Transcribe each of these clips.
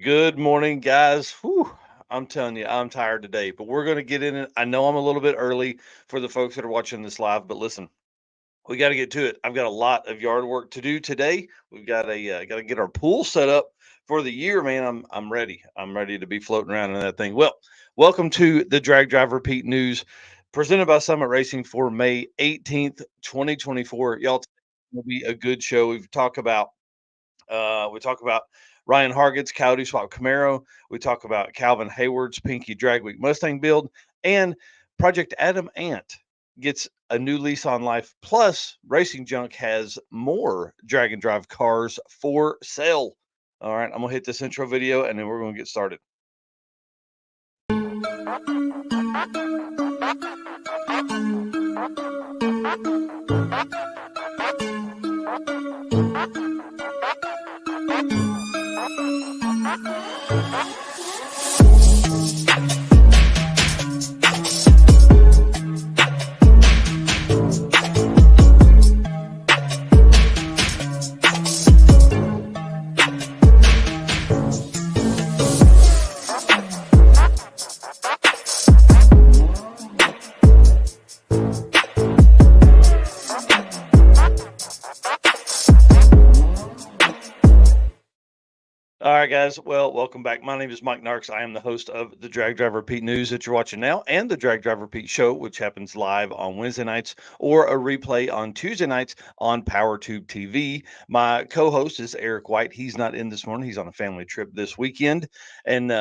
Good morning, guys. Whew, I'm telling you, I'm tired today, but we're going to get in it. I know I'm a little bit early for the folks that are watching this live, but listen, we got to get to it. I've got a lot of yard work to do today. We've got to get our pool set up for the year, man. I'm ready. I'm ready to be floating around in that thing. Well, welcome to the Drag Drive Repeat News, presented by Summit Racing for May 18th, 2024. Y'all, today will be a good show. We talk about Ryan Hargett's Coyote Swap Camaro. We talk about Calvin Hayward's Pinky Drag Week Mustang build, and Project Adam Ant gets a new lease on life. Plus, Racing Junk has more drag and drive cars for sale. All right, I'm gonna hit this intro video and then we're gonna get started. All right, guys. Well, welcome back. My name is Mike Narks. I am the host of the Drag Driver Repeat News that you're watching now and the Drag Driver Repeat Show, which happens live on Wednesday nights or a replay on Tuesday nights on PowerTube TV. My co host is Eric White. He's not in this morning, he's on a family trip this weekend. And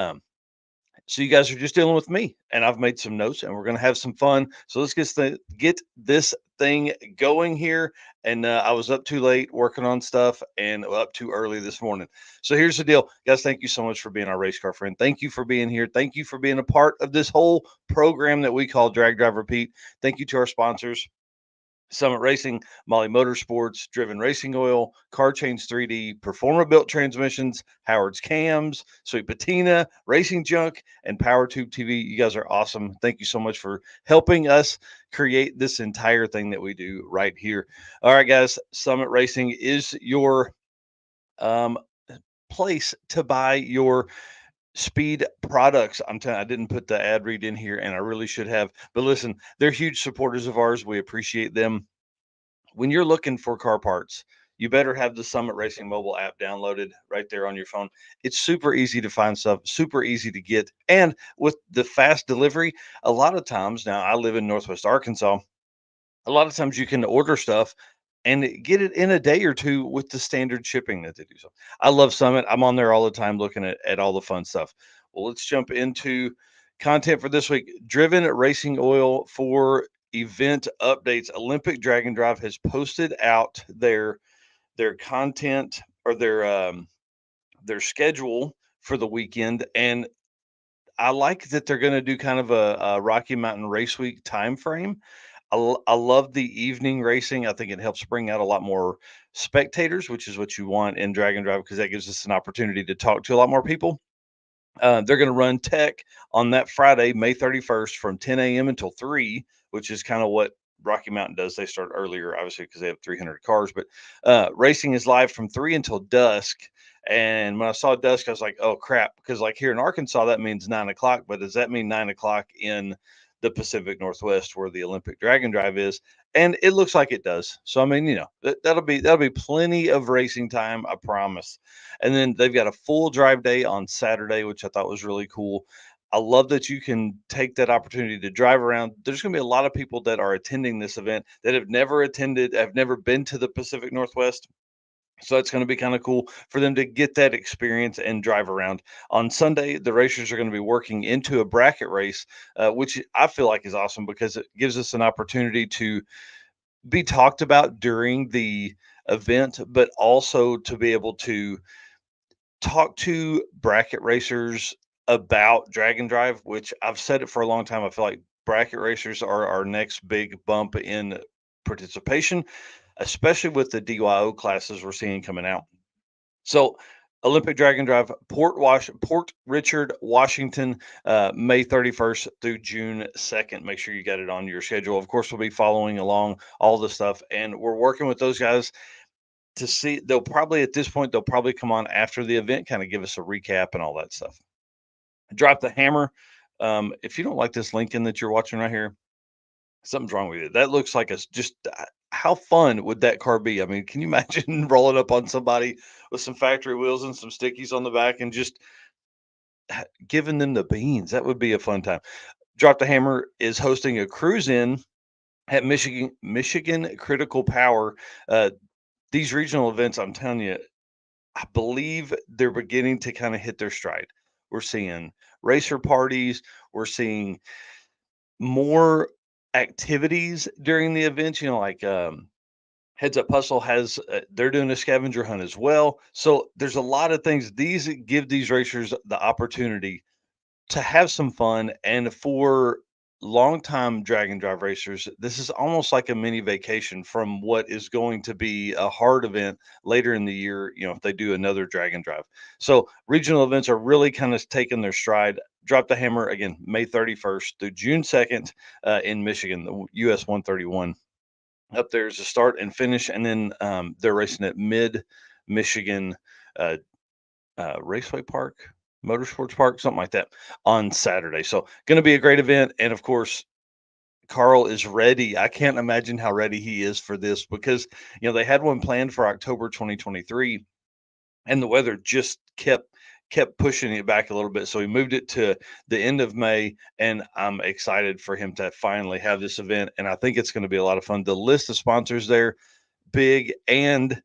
so you guys are just dealing with me, and I've made some notes, and we're gonna have some fun. So let's get this thing going here. And I was up too late working on stuff, and up too early this morning. So here's the deal, guys. Thank you so much for being our race car friend. Thank you for being here. Thank you for being a part of this whole program that we call Drag Drive Repeat. Thank you to our sponsors. Summit Racing, Molly Motorsports, Driven Racing Oil, Car Chains 3D, Performer Built Transmissions, Howard's Cams, Sweet Patina, Racing Junk, and PowerTube TV. You guys are awesome. Thank you so much for helping us create this entire thing that we do right here. All right, guys, Summit Racing is your um, place to buy your speed products. I'm telling I didn't put the ad read in here and I really should have. But listen, they're huge supporters of ours. We appreciate them. When you're looking for car parts, you better have the Summit Racing mobile app downloaded right there on your phone. It's super easy to find stuff, super easy to get. And with the fast delivery, a lot of times now I live in Northwest Arkansas. A lot of times you can order stuff and get it in a day or two with the standard shipping that they do. So I love Summit. I'm on there all the time looking at all the fun stuff. Well, let's jump into content for this week. Driven Racing Oil for event updates. Olympic Dragon Drive has posted out their content or their schedule for the weekend, and I like that they're going to do kind of a Rocky Mountain Race Week time frame. I love the evening racing. I think it helps bring out a lot more spectators, which is what you want in Drag and Drive because that gives us an opportunity to talk to a lot more people. They're going to run tech on that Friday, May 31st from 10 a.m. until 3, which is kind of what Rocky Mountain does. They start earlier, obviously, because they have 300 cars, but racing is live from 3 until dusk. And when I saw dusk, I was like, oh crap, because like here in Arkansas, that means 9 o'clock. But does that mean 9 o'clock in the Pacific Northwest where the Olympic Dragon Drive is? And it looks like it does. So I mean, that'll be plenty of racing time, I promise. And then they've got a full drive day on Saturday, which I thought was really cool. I love that you can take that opportunity to drive around. There's going to be a lot of people that are attending this event that have never been to the Pacific Northwest. So it's going to be kind of cool for them to get that experience and drive around. On Sunday, the racers are going to be working into a bracket race, which I feel like is awesome because it gives us an opportunity to be talked about during the event, but also to be able to talk to bracket racers about Drag and Drive, which I've said it for a long time. I feel like bracket racers are our next big bump in participation, especially with the DYO classes we're seeing coming out. So, Olympic Drag and Drive, Port Richard, Washington, May 31st through June 2nd. Make sure you got it on your schedule. Of course, we'll be following along all the stuff, and we're working with those guys to see. They'll probably at this point they'll probably come on after the event, kind of give us a recap and all that stuff. Drop the hammer. If you don't like this Lincoln that you're watching right here, something's wrong with it. That looks like just how fun would that car be? I mean, can you imagine rolling up on somebody with some factory wheels and some stickies on the back and just giving them the beans? That would be a fun time. Drop the Hammer is hosting a cruise in at Michigan Critical Power. Uh, these regional events, I'm telling you, I believe they're beginning to kind of hit their stride. We're seeing racer parties. We're seeing more activities during the events. Like Heads Up Hustle has, they're doing a scavenger hunt as well. So there's a lot of things. These give these racers the opportunity to have some fun, and for longtime drag and drive racers, this is almost like a mini vacation from what is going to be a hard event later in the year, if they do another drag and drive. So regional events are really kind of taking their stride. Drop the Hammer again, May 31st through June 2nd in Michigan, the US 131. Up there is a start and finish, and then they're racing at Mid Michigan uh, Raceway Park, Motorsports Park, something like that on Saturday. So going to be a great event. And of course, Carl is ready. I can't imagine how ready he is for this because, they had one planned for October 2023 and the weather just kept pushing it back a little bit. So he moved it to the end of May, and I'm excited for him to finally have this event. And I think it's going to be a lot of fun. The list of sponsors there, big, and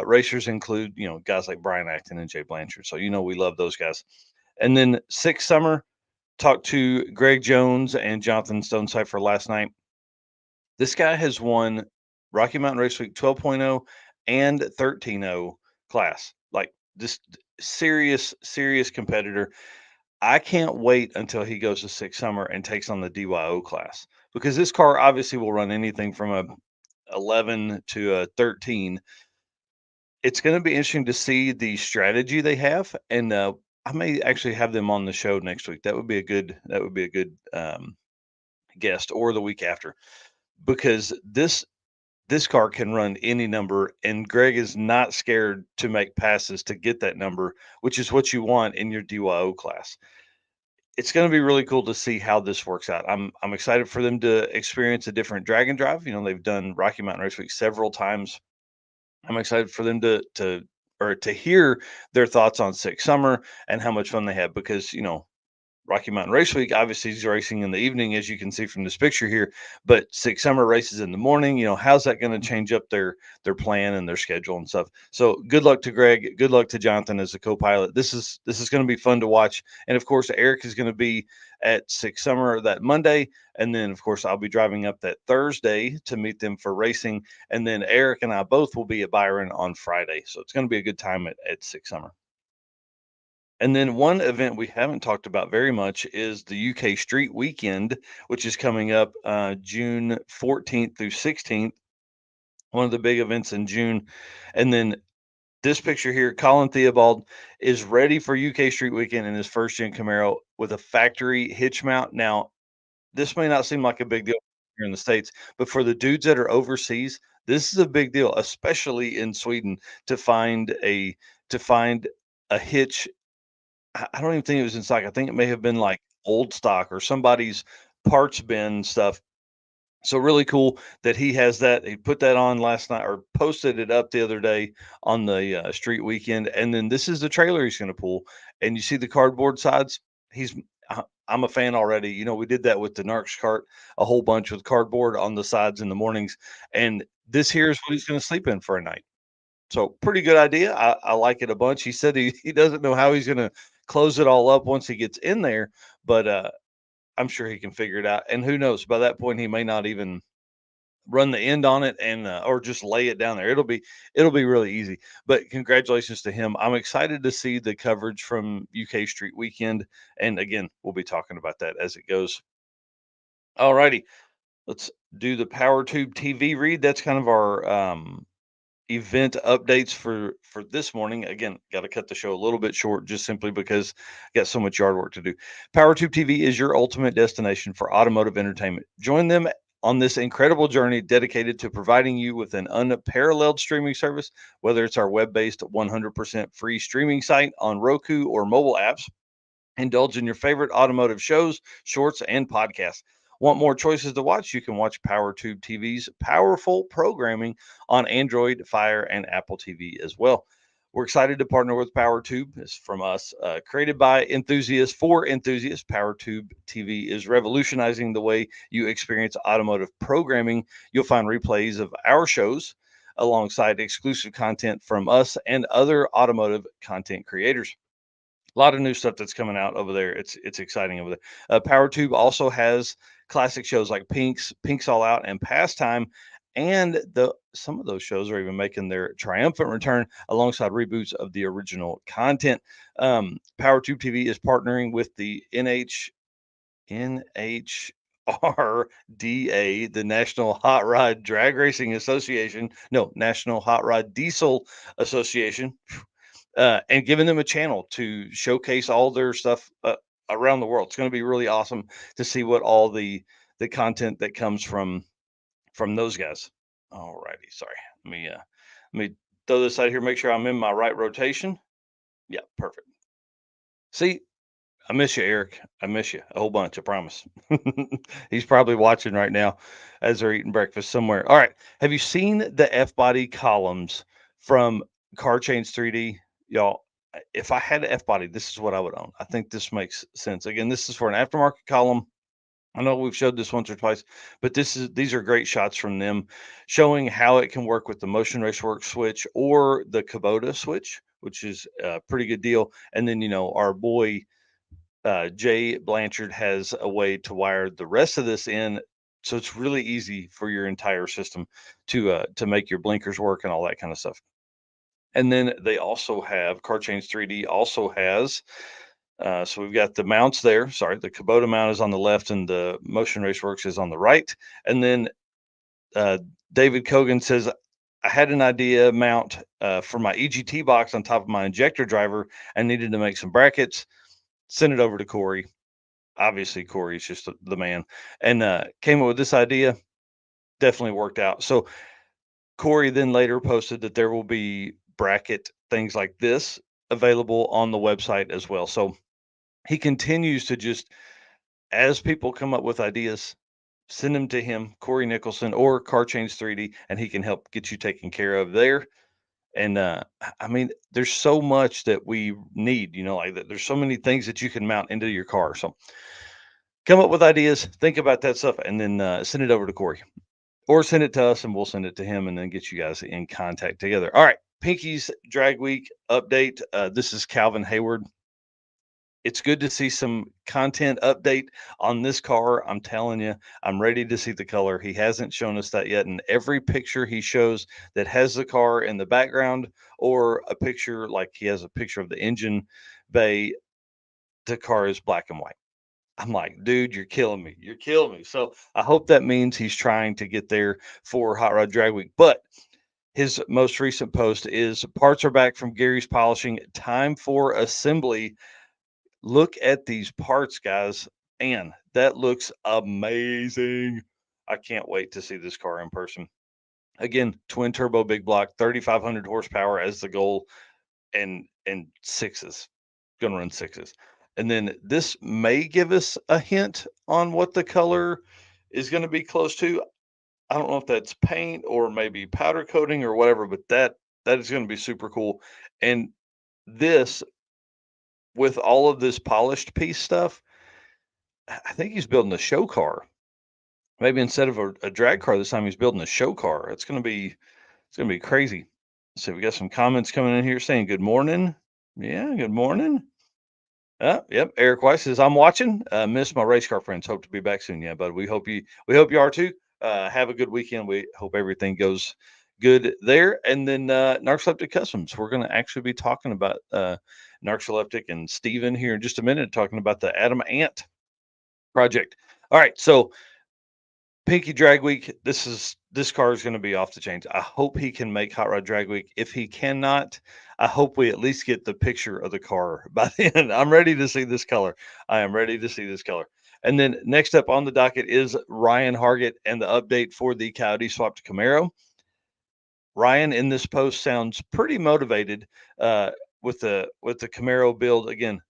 racers include, guys like Brian Acton and Jay Blanchard. So, we love those guys. And then Sixth Summer, talked to Greg Jones and Jonathan Stonecipher last night. This guy has won Rocky Mountain Race Week 12.0 and 13.0 class. Like this serious competitor. I can't wait until he goes to Sixth Summer and takes on the DYO class because this car obviously will run anything from a 11 to a 13. It's gonna be interesting to see the strategy they have, and, I may actually have them on the show next week. That would be a good guest, or the week after, because this car can run any number, and Greg is not scared to make passes to get that number, which is what you want in your DYO class. It's gonna be really cool to see how this works out. I'm excited for them to experience a different drag and drive. They've done Rocky Mountain Race Week several times. I'm excited for them to hear their thoughts on Six Summer and how much fun they had because Rocky Mountain Race Week obviously is racing in the evening, as you can see from this picture here, but Six Summer races in the morning. How's that going to change up their plan and their schedule and stuff? So good luck to Greg, good luck to Jonathan as a co-pilot. This is going to be fun to watch, and of course Eric is going to be at Six Summer that Monday, and then of course I'll be driving up that Thursday to meet them for racing, and then Eric and I both will be at Byron on Friday. So it's going to be a good time at Six Summer. And then one event we haven't talked about very much is the UK Street Weekend, which is coming up June 14th through 16th, one of the big events in June. And then this picture here, Colin Theobald is ready for UK Street Weekend in his first gen Camaro with a factory hitch mount. Now, this may not seem like a big deal here in the States, but for the dudes that are overseas, this is a big deal, especially in Sweden, to find a hitch. I don't even think it was in stock. I think it may have been like old stock or somebody's parts bin stuff. So really cool that he has that. He put that on last night or posted it up the other day on the street weekend. And then this is the trailer he's going to pull. And you see the cardboard sides. He's I'm a fan already. We did that with the Narcs cart a whole bunch with cardboard on the sides in the mornings. And this here is what he's going to sleep in for a night. So pretty good idea. I like it a bunch. He said he doesn't know how he's gonna close it all up once he gets in there, but I'm sure he can figure it out. And who knows? By that point, he may not even run the end on it and or just lay it down there. It'll be really easy. But congratulations to him. I'm excited to see the coverage from UK Street Weekend. And again, we'll be talking about that as it goes. All righty. Let's do the Power Tube TV read. That's kind of our event updates for this morning. Again, got to cut the show a little bit short just simply because I got so much yard work to do. PowerTube TV is your ultimate destination for automotive entertainment. Join them on this incredible journey dedicated to providing you with an unparalleled streaming service, whether it's our web based 100% free streaming site on Roku or mobile apps. Indulge in your favorite automotive shows, shorts, and podcasts. Want more choices to watch? You can watch PowerTube TV's powerful programming on Android, Fire, and Apple TV as well. We're excited to partner with PowerTube. It's from us, created by enthusiasts for enthusiasts. PowerTube TV is revolutionizing the way you experience automotive programming. You'll find replays of our shows alongside exclusive content from us and other automotive content creators. A lot of new stuff that's coming out over there. It's exciting over there. PowerTube also has classic shows like Pink's All Out, and Pastime, and the some of those shows are even making their triumphant return alongside reboots of the original content. PowerTube TV is partnering with the NHRDA, the National Hot Rod Drag Racing Association. No, National Hot Rod Diesel Association, and giving them a channel to showcase all their stuff around the world. It's going to be really awesome to see what all the content that comes from those guys. All righty, sorry. Let me throw this out here. Make sure I'm in my right rotation. Yeah, perfect. See, I miss you, Eric. I miss you a whole bunch. I promise. He's probably watching right now as they're eating breakfast somewhere. All right. Have you seen the F body columns from Car Chains 3D? Y'all, if I had an F body, this is what I would own. I think this makes sense. Again, this is for an aftermarket column. I know we've showed this once or twice, but these are great shots from them showing how it can work with the Motion Racework switch or the Kubota switch, which is a pretty good deal. And then, our boy Jay Blanchard has a way to wire the rest of this in, so it's really easy for your entire system to make your blinkers work and all that kind of stuff. And then they also have Car Chains 3D also has. So we've got the mounts there. Sorry, the Kubota mount is on the left, and the Motion Raceworks is on the right. And then uh, David Cogan says, I had an idea mount for my EGT box on top of my injector driver. I needed to make some brackets. Send it over to Corey. Obviously, Corey's just the man, and came up with this idea. Definitely worked out. So Corey then later posted that there will be bracket things like this available on the website as well. So he continues to just, as people come up with ideas, send them to him, Corey Nicholson or Car Chains 3D, and he can help get you taken care of there. And I mean, there's so much that we need, like that. There's so many things that you can mount into your car. So come up with ideas, think about that stuff, and then send it over to Corey or send it to us and we'll send it to him and then get you guys in contact together. All right. Pinky's Drag Week update. This is Calvin Hayward. It's good to see some content update on this car. I'm telling you, I'm ready to see the color. He hasn't shown us that yet. And every picture he shows that has the car in the background or a picture, like he has a picture of the engine bay, the car is black and white. I'm like, dude, you're killing me. You're killing me. So I hope that means he's trying to get there for Hot Rod Drag Week. But his most recent post is parts are back from Gary's polishing. Time for assembly. Look at these parts, guys. And that looks amazing. I can't wait to see this car in person. Again, twin turbo big block, 3,500 horsepower as the goal, and sixes. Gonna run sixes. And then this may give us a hint on what the color is going to be close to. I don't know if that's paint or maybe powder coating or whatever, but that is going to be super cool. And this, with all of this polished piece stuff, I think he's building a show car. Maybe instead of a drag car this time, he's building a show car. It's gonna be crazy. So we got some comments coming in here saying good morning. Yeah, good morning. Yep. Eric Weiss says, I'm watching. Miss my race car friends. Hope to be back soon. Yeah, but we hope you are too. Have a good weekend. We hope everything goes good there. And then Narcoleptic Customs. We're gonna actually be talking about Narcoleptic and Steven here in just a minute, talking about the Adam Ant project. All right, so Pinky Drag Week. This car is going to be off the chains. I hope he can make Hot Rod Drag Week. If he cannot, I hope we at least get the picture of the car by the end. I'm ready to see this color. I am ready to see this color. And then next up on the docket is Ryan Hargett and the update for the Coyote swapped Camaro. Ryan in this post sounds pretty motivated uh, with the Camaro build. Again,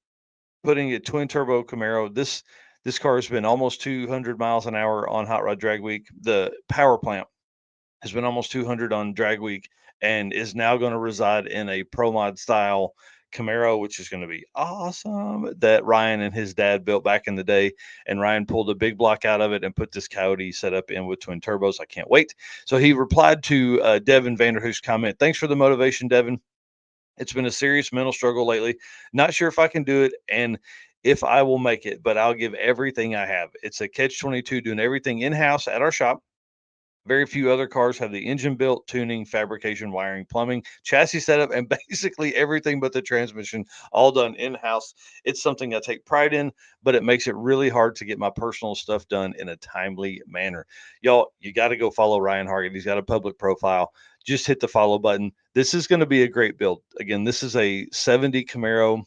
putting a twin turbo Camaro. This car has been almost 200 miles an hour on Hot Rod Drag Week. The power plant has been almost 200 on Drag Week and is now going to reside in a Promod style Camaro, which is going to be awesome. That Ryan and his dad built back in the day, and Ryan pulled a big block out of it and put this Coyote setup in with twin turbos. I can't wait. So he replied to Devin Vanderhoof's comment. Thanks for the motivation, Devin. It's been a serious mental struggle lately. Not sure if I can do it and if I will make it, but I'll give everything I have. It's a catch 22 doing everything in house at our shop. Very few other cars have the engine built, tuning, fabrication, wiring, plumbing, chassis setup, and basically everything but the transmission all done in house. It's something I take pride in, but it makes it really hard to get my personal stuff done in a timely manner. Y'all, you got to go follow Ryan Hargett. He's got a public profile. Just hit the follow button. This is going to be a great build. Again, this is a 70 Camaro.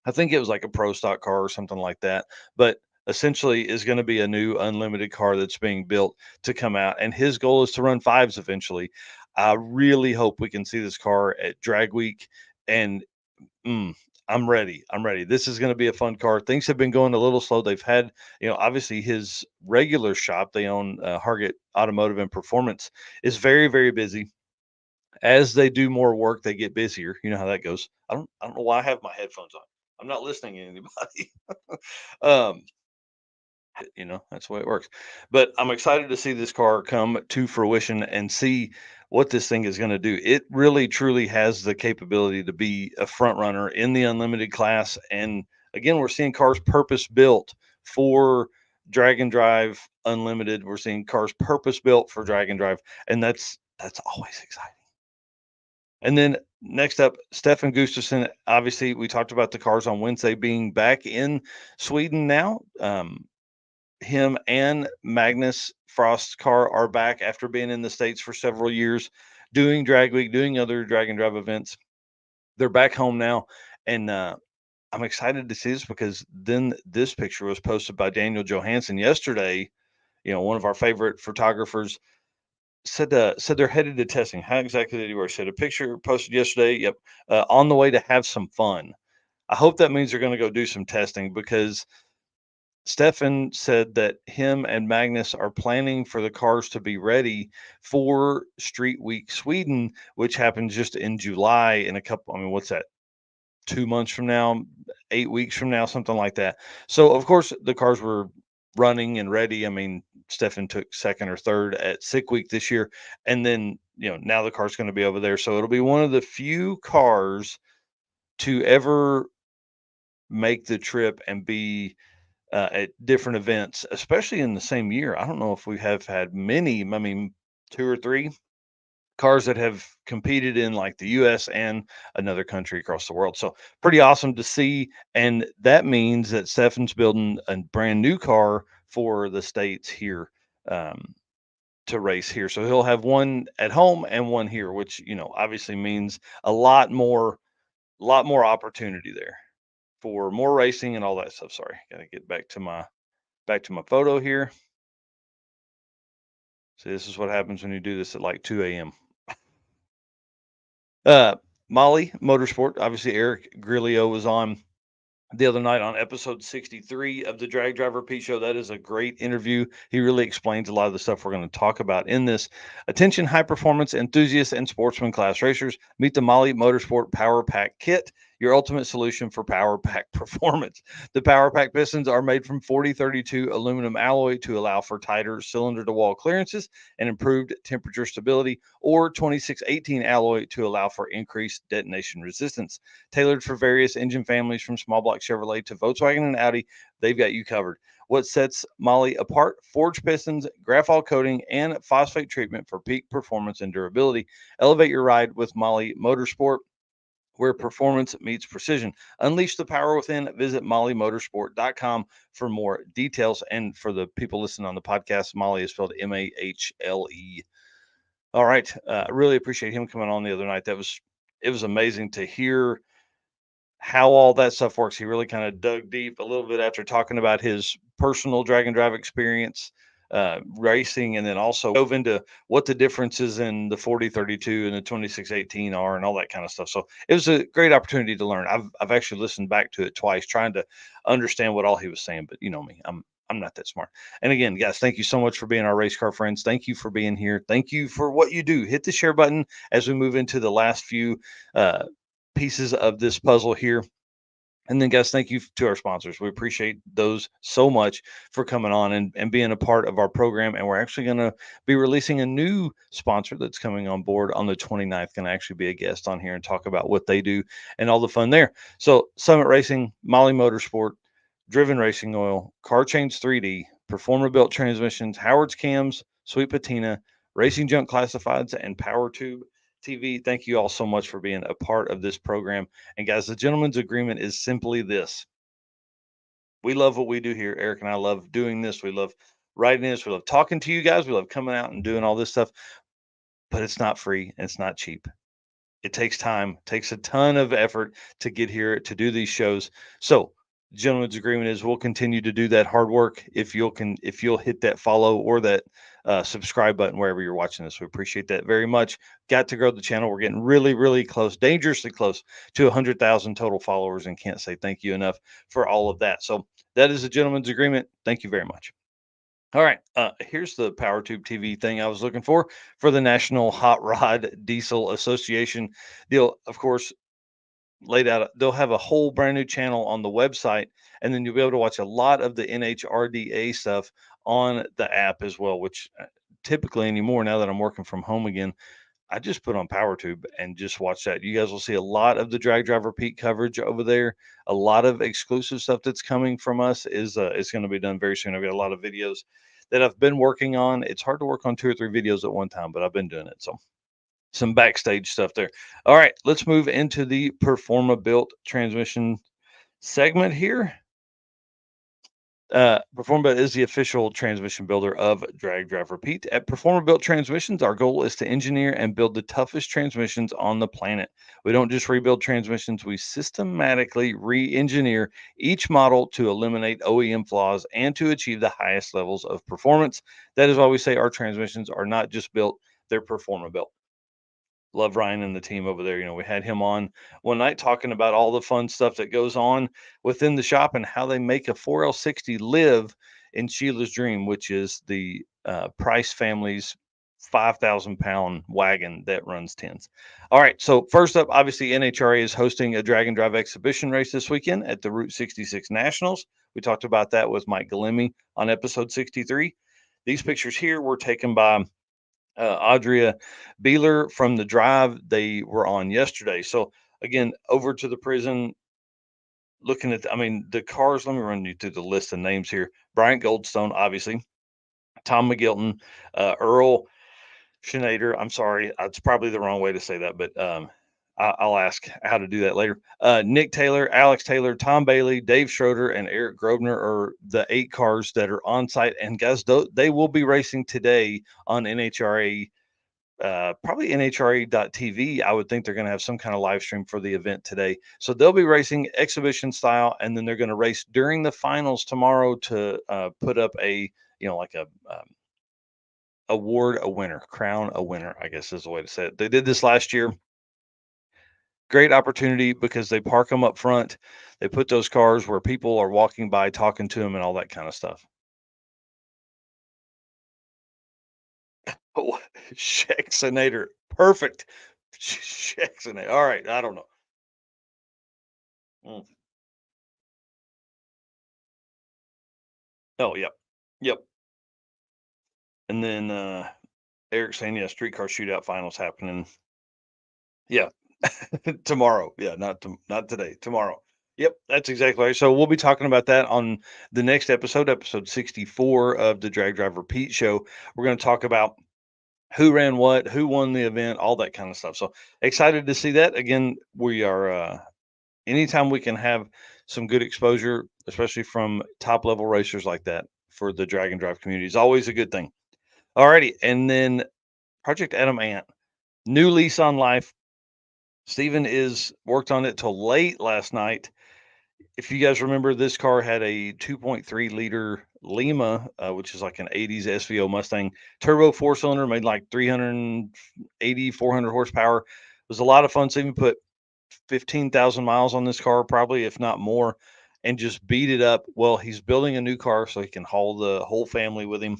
I think it was like a pro stock car or something like that, but essentially is going to be a new unlimited car that's being built to come out. And his goal is to run fives eventually. I really hope we can see this car at Drag Week. And mm, I'm ready. I'm ready. This is going to be a fun car. Things have been going a little slow. They've had, obviously his regular shop, they own Hargett Automotive and Performance, is very, very busy. As they do more work, they get busier. You know how that goes. I don't know why I have my headphones on. I'm not listening to anybody. um, that's the way it works. But I'm excited to see this car come to fruition and see what this thing is going to do. It really truly has the capability to be a front runner in the unlimited class. And again, we're seeing cars purpose built for drag and drive unlimited. We're seeing cars purpose built for drag and drive, and that's always exciting. And then next up, Stefan Gustafsson. Obviously, we talked about the cars on Wednesday being back in Sweden now. Him and Magnus Frost's car are back after being in the States for several years, doing Drag Week, doing other drag and drive events. They're back home now. And I'm excited to see this because then this picture was posted by Daniel Johansson yesterday. One of our favorite photographers said they're headed to testing. How exactly did he work? Said a picture posted yesterday. Yep, on the way to have some fun. I hope that means they're going to go do some testing because Stefan said that him and Magnus are planning for the cars to be ready for Street Week Sweden, which happens just in July in a couple. I mean, what's that? 2 months from now, 8 weeks from now, something like that. So, of course, the cars were running and ready. I mean, Stefan took second or third at Sick Week this year. And then, now the car's going to be over there. So, it'll be one of the few cars to ever make the trip and be at different events, especially in the same year. I don't know if we have had many, I mean, two or three cars that have competed in like the US and another country across the world. So pretty awesome to see. And that means that Stefan's building a brand new car for the States here to race here. So he'll have one at home and one here, which, obviously means a lot more opportunity there for more racing and all that stuff. Sorry, gotta get back to my photo here. See, this is what happens when you do this at like 2 a.m. Uh, Molly Motorsport. Obviously, Eric Grillo was on the other night on episode 63 of the Drag Driver Pete Show. That is a great interview. He really explains a lot of the stuff we're going to talk about in this. Attention, high performance enthusiasts and sportsman class racers. Meet the Molly Motorsport Power Pack Kit, your ultimate solution for power pack performance. The Power Pack pistons are made from 4032 aluminum alloy to allow for tighter cylinder to wall clearances and improved temperature stability, or 2618 alloy to allow for increased detonation resistance. Tailored for various engine families from small block Chevrolet to Volkswagen and Audi, they've got you covered. What sets Molly apart? Forged pistons, graphite coating, and phosphate treatment for peak performance and durability. Elevate your ride with Molly Motorsport, where performance meets precision. Unleash the power within. Visit mollymotorsport.com for more details. And for the people listening on the podcast, Molly is spelled Mahle. All right. I really appreciate him coming on the other night. It was amazing to hear how all that stuff works. He really kind of dug deep a little bit after talking about his personal drag and drive experience, racing, and then also dove into what the differences in the 4032 and the 2618 are and all that kind of stuff. So it was a great opportunity to learn. I've actually listened back to it twice trying to understand what all he was saying, but you know me, I'm not that smart. And again, guys, thank you so much for being our race car friends. Thank you for being here. Thank you for what you do. Hit the share button as we move into the last few uh, pieces of this puzzle here. And then, guys, thank you to our sponsors. We appreciate those so much for coming on and being a part of our program. And we're actually going to be releasing a new sponsor that's coming on board on the 29th, going to actually be a guest on here and talk about what they do and all the fun there. So, Summit Racing, Molly Motorsport, Driven Racing Oil, Car Chains 3D, Performer Built Transmissions, Howard's Cams, Sweet Patina, Racing Junk Classifieds, and Power Tube TV. Thank you all so much for being a part of this program. And guys, the gentleman's agreement is simply this. We love what we do here. Eric and I love doing this. We love writing this. We love talking to you guys. We love coming out and doing all this stuff, but it's not free and it's not cheap. It takes time, takes a ton of effort to get here to do these shows. So, gentleman's agreement is we'll continue to do that hard work if you'll hit that follow or that subscribe button wherever you're watching this. We appreciate that very much. Got to grow the channel. We're getting really, really close, dangerously close to 100,000 total followers, and can't say thank you enough for all of that. So that is a gentleman's agreement. Thank you very much. All right, here's the PowerTube TV thing I was looking for the National Hot Rod Diesel Association deal. Of course, laid out. They'll have a whole brand new channel on the website, and then you'll be able to watch a lot of the NHRDA stuff on the app as well. Which typically anymore, now that I'm working from home again, I just put on PowerTube and just watch that. You guys will see a lot of the Drag Driver Pete coverage over there. A lot of exclusive stuff that's coming from us is going to be done very soon. I've got a lot of videos that I've been working on. It's hard to work on 2 or 3 videos at one time, but I've been doing it. So some backstage stuff there. All right, let's move into the Performa built transmission segment here. Performa Built is the official transmission builder of Drag Drive Repeat. At Performa Built Transmissions, our goal is to engineer and build the toughest transmissions on the planet. We don't just rebuild transmissions, we systematically re engineer each model to eliminate OEM flaws and to achieve the highest levels of performance. That is why we say our transmissions are not just built, they're Performa Built. Love Ryan and the team over there. You know, we had him on one night talking about all the fun stuff that goes on within the shop and how they make a 4L60 live in Sheila's Dream, which is the Price family's 5,000 pound wagon that runs tens. All right. So, first up, obviously, NHRA is hosting a drag and drive exhibition race this weekend at the Route 66 Nationals. We talked about that with Mike Galemi on episode 63. These pictures here were taken by Audria Beeler from the drive they were on yesterday. So again, over to the prison, looking at, I mean, the cars. Let me run you through the list of names here. Bryant Goldstone, obviously, Tom McGilton, Earl Schneider. I'm sorry, it's probably the wrong way to say that, but I'll ask how to do that later. Nick Taylor, Alex Taylor, Tom Bailey, Dave Schroeder, and Eric Grosvenor are the 8 cars that are on site. And guys, they will be racing today on NHRA, probably NHRA.tv. I would think they're going to have some kind of live stream for the event today. So they'll be racing exhibition style, and then they're going to race during the finals tomorrow to put up a, like a award a winner, crown a winner, I guess is the way to say it. They did this last year. Great opportunity because they park them up front. They put those cars where people are walking by, talking to them, and all that kind of stuff. Oh, Shexinator. Perfect. Shexinator. All right. I don't know. Mm. Oh, yep. Yep. And then Eric saying, yeah, streetcar shootout finals happening. Yeah. Tomorrow. Yeah, not today. Tomorrow. Yep, that's exactly right. So we'll be talking about that on the next episode 64 of the Drag Drive Repeat show. We're going to talk about who ran what, who won the event, all that kind of stuff. So excited to see that. Again, we are anytime we can have some good exposure, especially from top level racers like that for the drag and drive community is always a good thing. Alrighty. And then Project Adam Ant, new lease on life. Steven is worked on it till late last night. If you guys remember, this car had a 2.3 liter Lima, which is like an 80s SVO Mustang, turbo four cylinder, made like 380, 400 horsepower. It was a lot of fun. Steven put 15,000 miles on this car, probably, if not more, and just beat it up. Well, he's building a new car so he can haul the whole family with him.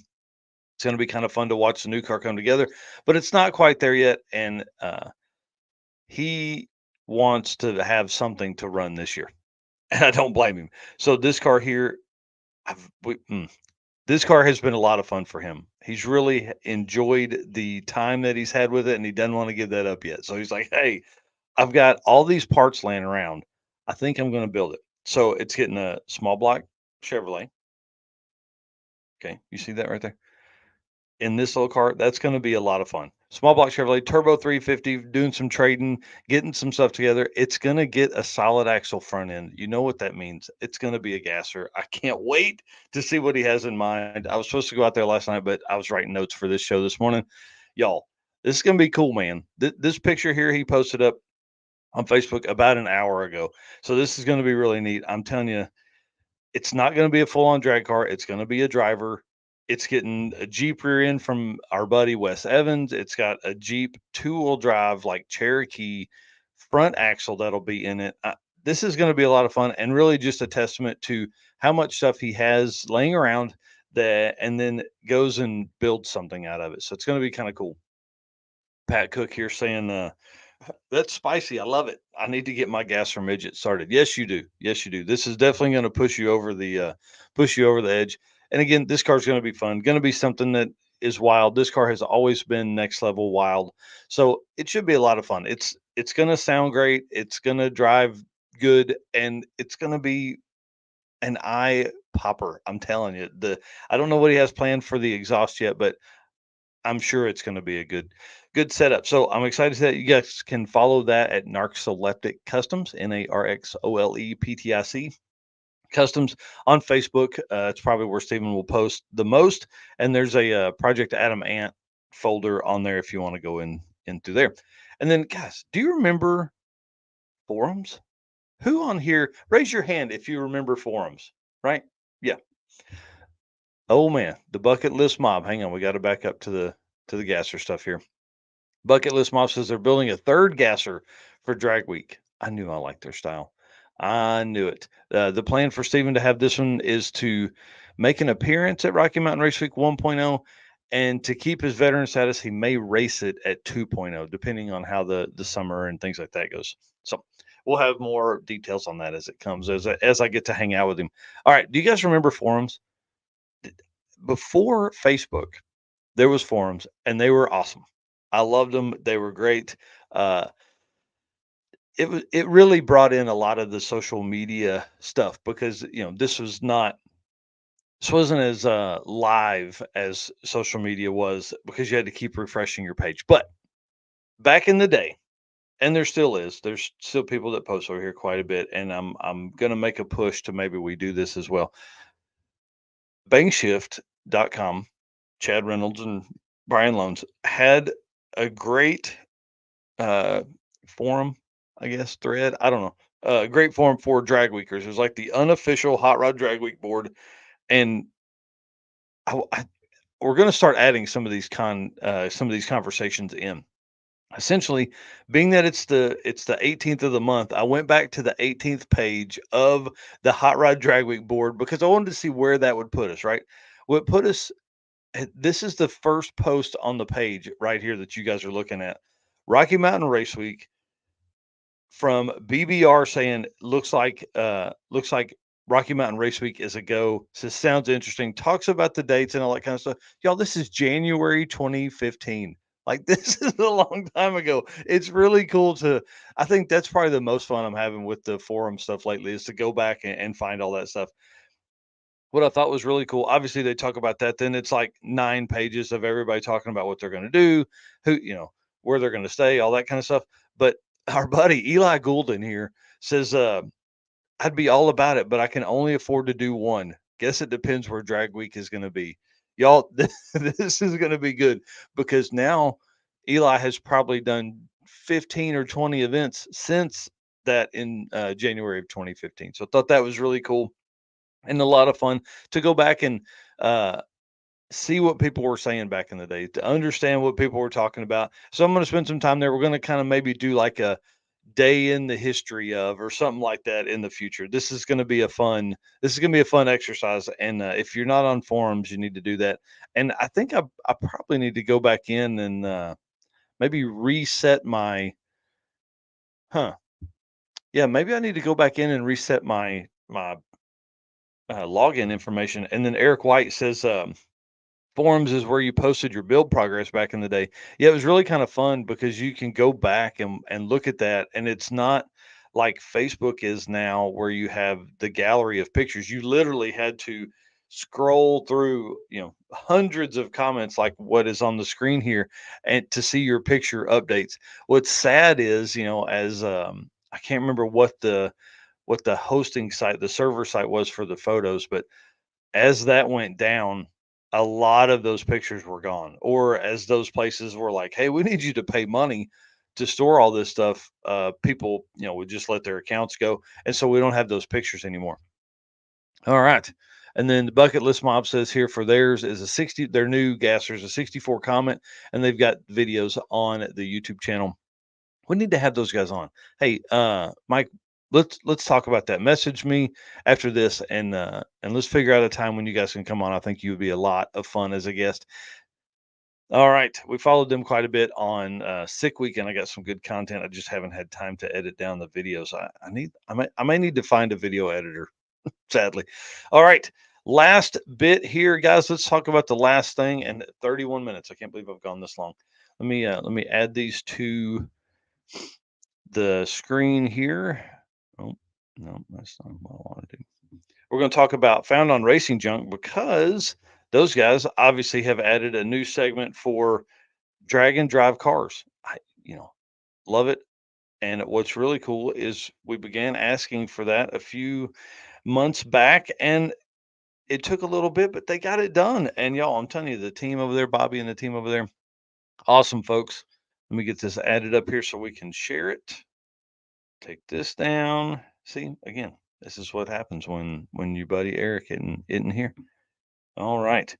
It's going to be kind of fun to watch the new car come together, but it's not quite there yet. And he wants to have something to run this year. And I don't blame him. So this car here, this car has been a lot of fun for him. He's really enjoyed the time that he's had with it, and he doesn't want to give that up yet. So he's like, "Hey, I've got all these parts laying around. I think I'm going to build it." So it's getting a small block Chevrolet. Okay, you see that right there? In this little car, that's going to be a lot of fun. Small block Chevrolet, turbo 350, doing some trading, getting some stuff together. It's going to get a solid axle front end. You know what that means. It's going to be a gasser. I can't wait to see what he has in mind. I was supposed to go out there last night, but I was writing notes for this show this morning. Y'all, this is going to be cool, man. This picture here he posted up on Facebook about an hour ago. So this is going to be really neat. I'm telling you, it's not gonna be a full-on drag car, it's gonna be a driver. It's getting a Jeep rear end from our buddy Wes Evans. It's got a Jeep two-wheel drive, like, Cherokee front axle that'll be in it. This is gonna be a lot of fun and really just a testament to how much stuff he has laying around that and then goes and builds something out of it. So it's gonna be kinda cool. Pat Cook here saying, "That's spicy. I love it. I need to get my gas or midget started." Yes, you do. Yes, you do. This is definitely going to push you over the edge. And again, this car is going to be fun. Going to be something that is wild. This car has always been next level wild, so it should be a lot of fun. It's going to sound great. It's going to drive good, and it's going to be an eye popper. I'm telling you. The I don't know what he has planned for the exhaust yet, but I'm sure it's gonna be a good setup. So I'm excited that you guys can follow that at Narcoleptic Customs, Narcoleptic Customs on Facebook. It's probably where Stephen will post the most. And there's a Project Adam Ant folder on there if you want to go in through there. And then, guys, do you remember forums? Who on here? Raise your hand if you remember forums. Right? Yeah. Oh man, the bucket list mob. Hang on, we got to back up to the gasser stuff here. Bucket List Mob says they're building a third gasser for Drag Week. I knew I liked their style. I knew it. The plan for Steven to have this one is to make an appearance at Rocky Mountain Race Week 1.0, and to keep his veteran status, he may race it at 2.0, depending on how the summer and things like that goes. So we'll have more details on that as it comes, as I get to hang out with him. All right. Do you guys remember forums? Before Facebook, there was forums, and they were awesome. I loved them. They were great. Uh, it really brought in a lot of the social media stuff because this wasn't as live as social media was because you had to keep refreshing your page. But back in the day, and there's still people that post over here quite a bit, and I'm gonna make a push to maybe we do this as well. Bankshift.com, Chad Reynolds and Brian Loans had a great uh, forum, I guess, thread. I don't know. Great forum for drag weekers. It was like the unofficial Hot Rod Drag Week board, and we're going to start adding some of these conversations in. Essentially, being that it's the 18th of the month, I went back to the 18th page of the Hot Rod Drag Week board because I wanted to see where that would put us. Right, what put us this is the first post on the page right here that you guys are looking at. Rocky Mountain Race Week from BBR saying looks like Rocky Mountain Race Week is a go. Says sounds interesting. Talks about the dates and all that kind of stuff. Y'all, this is January 2015. Like this is a long time ago. It's really cool to. I think that's probably the most fun I'm having with the forum stuff lately is to go back and find all that stuff. What I thought was really cool, obviously they talk about that, then it's like 9 pages of everybody talking about what they're gonna do, where they're gonna stay, all that kind of stuff. But our buddy Eli Gould in here says, "I'd be all about it, but I can only afford to do one. Guess it depends where drag week is gonna be." Y'all, this is gonna be good because now Eli has probably done 15 or 20 events since that in January of 2015. So I thought that was really cool and a lot of fun to go back and uh, see what people were saying back in the day, to understand what people were talking about. So I'm going to spend some time there. We're going to kind of maybe do like a day in the history of or something like that in the future. This is going to be a fun exercise. And if you're not on forums, you need to do that. And I think I probably need to go back in and maybe reset my, huh. Yeah, maybe I need to go back in and reset my login information. And then Eric White says, forums is where you posted your build progress back in the day. Yeah, it was really kind of fun because you can go back and look at that, and it's not like Facebook is now where you have the gallery of pictures. You literally had to scroll through, hundreds of comments like what is on the screen here and to see your picture updates. What's sad is, as I can't remember what the hosting site, the server site was for the photos, but as that went down, a lot of those pictures were gone. Or as those places were like, "Hey, we need you to pay money to store all this stuff," people, would just let their accounts go, and so we don't have those pictures anymore. All right. And then the bucket list mob says here for theirs is a 60, their new gassers, a 64 comment, and they've got videos on the YouTube channel. We need to have those guys on. Hey, Mike, let's talk about that. Message me after this and let's figure out a time when you guys can come on. I think you would be a lot of fun as a guest. All right. We followed them quite a bit on sick week, and I got some good content. I just haven't had time to edit down the videos. I may need to find a video editor, sadly. All right. Last bit here, guys. Let's talk about the last thing and 31 minutes. I can't believe I've gone this long. Let me add these to the screen here. Oh, no, that's not what I want to do. We're going to talk about Found on Racing Junk because those guys obviously have added a new segment for drag and drive cars. You know, love it. And what's really cool is we began asking for that a few months back, and it took a little bit, but they got it done. And y'all, I'm telling you, the team over there, Bobby and the team over there, awesome folks. Let me get this added up here so we can share it. Take this down. See, again, this is what happens when your buddy Eric isn't here. All right.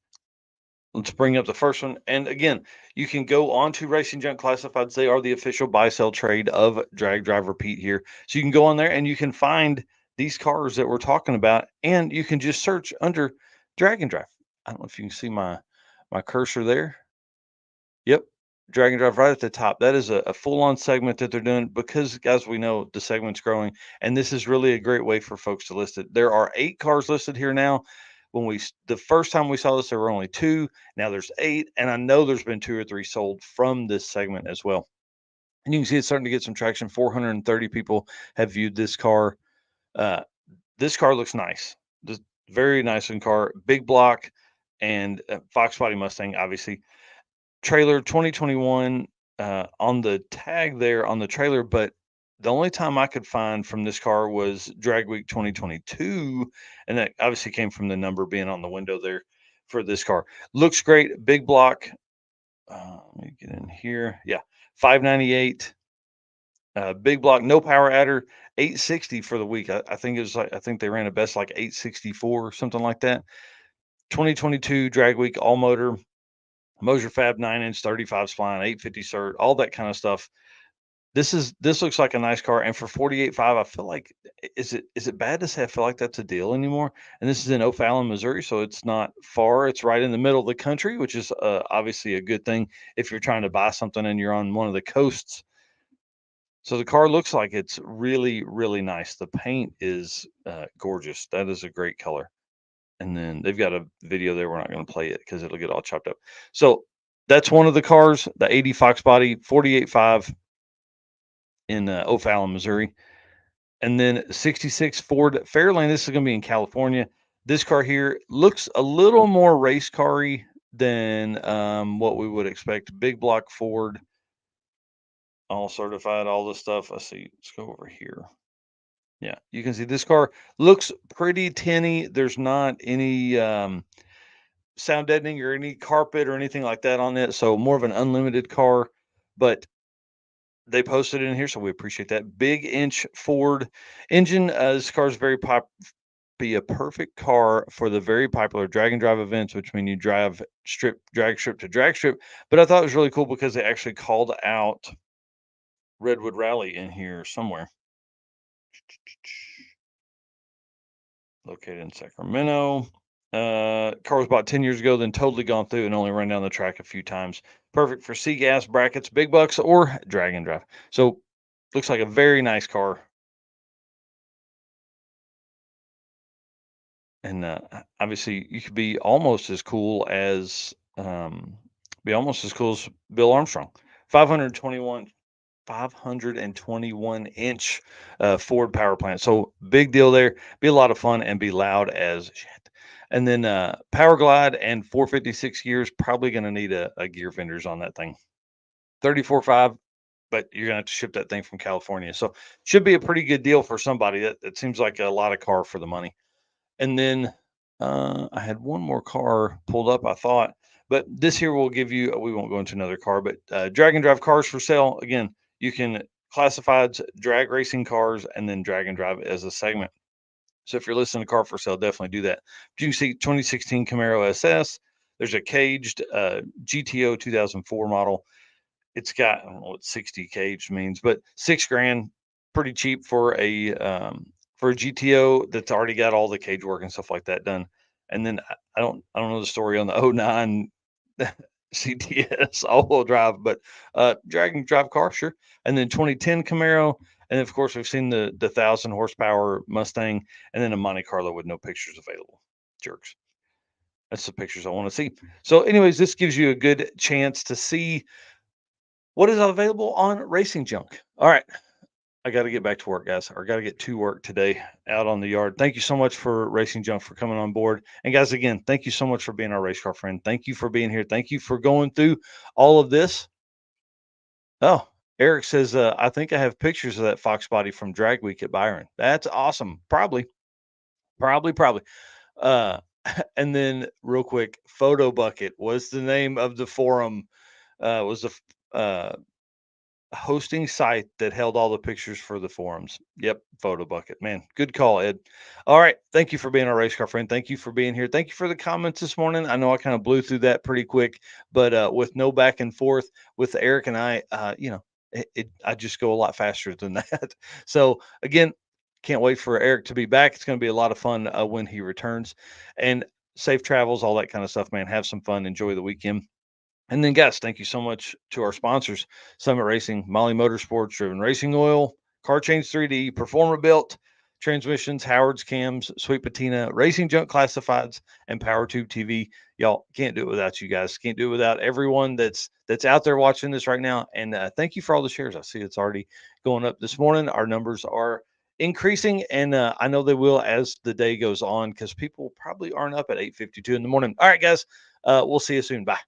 Let's bring up the first one. And again, you can go on to Racing Junk Classifieds. They are the official buy sell trade of Drag Driver Pete here. So you can go on there and you can find these cars that we're talking about, and you can just search under Drag and Drive. I don't know if you can see my cursor there. Yep. Drag and drive right at the top. That is a full-on segment that they're doing because, guys, we know the segment's growing, and this is really a great way for folks to list it. There are 8 cars listed here now. The first time we saw this, there were only 2. Now there's 8, and I know there's been 2 or 3 sold from this segment as well. And you can see it's starting to get some traction. 430 people have viewed this car. Uh, this car looks nice. This very nice in car, big block, and Fox Body Mustang, obviously trailer 2021 on the tag there on the trailer, but the only time I could find from this car was Drag Week 2022, and that obviously came from the number being on the window there for this car. Looks great, big block. Let me get in here. Yeah, 598. Big block, no power adder, 860 for the week. I think it was like I think they ran a best like 864 or something like that. 2022 Drag Week all motor. Moser Fab 9-inch 35 spline, 850 cert, all that kind of stuff. This looks like a nice car, and for 48.5, I feel like is it bad to say I feel like that's a deal anymore? And this is in O'Fallon, Missouri, so it's not far. It's right in the middle of the country, which is obviously a good thing if you're trying to buy something and you're on one of the coasts. So the car looks like it's really, really nice. The paint is gorgeous. That is a great color. And then they've got a video there. We're not going to play it because it'll get all chopped up. So that's one of the cars, the 80 Fox Body 48.5 in O'Fallon, Missouri. And then 66 Ford Fairlane. This is going to be in California. This car here looks a little more race car-y than what we would expect. Big block Ford, all certified, all this stuff. Let's see. Let's go over here. Yeah, you can see this car looks pretty tinny. There's not any sound deadening or any carpet or anything like that on it. So more of an unlimited car, but they posted it in here, so we appreciate that. Big inch Ford engine. This car is be a perfect car for the very popular drag and drive events, which mean you drive drag strip to drag strip. But I thought it was really cool because they actually called out Redwood Rally in here somewhere. Located in Sacramento. Car was bought 10 years ago, then totally gone through and only run down the track a few times. Perfect for C gas brackets, big bucks, or drag and drive. So looks like a very nice car. And obviously you could be almost as cool as Bill Armstrong. 521 521-inch Ford power plant. So big deal there. Be a lot of fun and be loud as shit. And then Power Glide and 456 gears, probably going to need a gear fenders on that thing. 34.5, but you're going to have to ship that thing from California. So should be a pretty good deal for somebody. That seems like a lot of car for the money. And then I had one more car pulled up, I thought, but this here will give you, we won't go into another car, but drag and drive cars for sale. Again, you can classifieds, drag racing cars, and then drag and drive as a segment. So if you're listening to car for sale, definitely do that. But you can see 2016 Camaro SS. There's a caged GTO 2004 model. It's got, I don't know what 60 cage means, but 6 grand, pretty cheap for a GTO that's already got all the cage work and stuff like that done. And then I don't know the story on the '09 CTS all-wheel drive, but drag and drive car, sure. And then 2010 Camaro, and of course we've seen the 1,000 horsepower Mustang, and then a Monte Carlo with no pictures available. Jerks. That's the pictures I want to see. So, anyways, this gives you a good chance to see what is available on Racing Junk. All right. I got to get back to work, guys, or got to get to work today out on the yard. Thank you so much for Racing Junk for coming on board. And guys, again, thank you so much for being our race car friend. Thank you for being here. Thank you for going through all of this. Oh, Eric says, I think I have pictures of that Fox body from Drag Week at Byron. That's awesome. Probably. Uh, and then real quick, Photo Bucket was the name of the forum. Was the hosting site that held all the pictures for the forums. Yep, Photo Bucket. Man, good call, Ed. All right, thank you for being our race car friend. Thank you for being here. Thank you for the comments this morning. I know I kind of blew through that pretty quick, but with no back and forth with Eric and I, I just go a lot faster than that. So again, can't wait for Eric to be back. It's going to be a lot of fun when he returns, and safe travels, all that kind of stuff, man. Have some fun. Enjoy the weekend. And then, guys, thank you so much to our sponsors: Summit Racing, Molly Motorsports, Driven Racing Oil, Car Change 3D, Performer Built, Transmissions, Howard's Cams, Sweet Patina, Racing Junk Classifieds, and Power Tube TV. Y'all can't do it without you guys. Can't do it without everyone that's out there watching this right now. And thank you for all the shares. I see it's already going up this morning. Our numbers are increasing, and I know they will as the day goes on because people probably aren't up at 8:52 in the morning. All right, guys, we'll see you soon. Bye.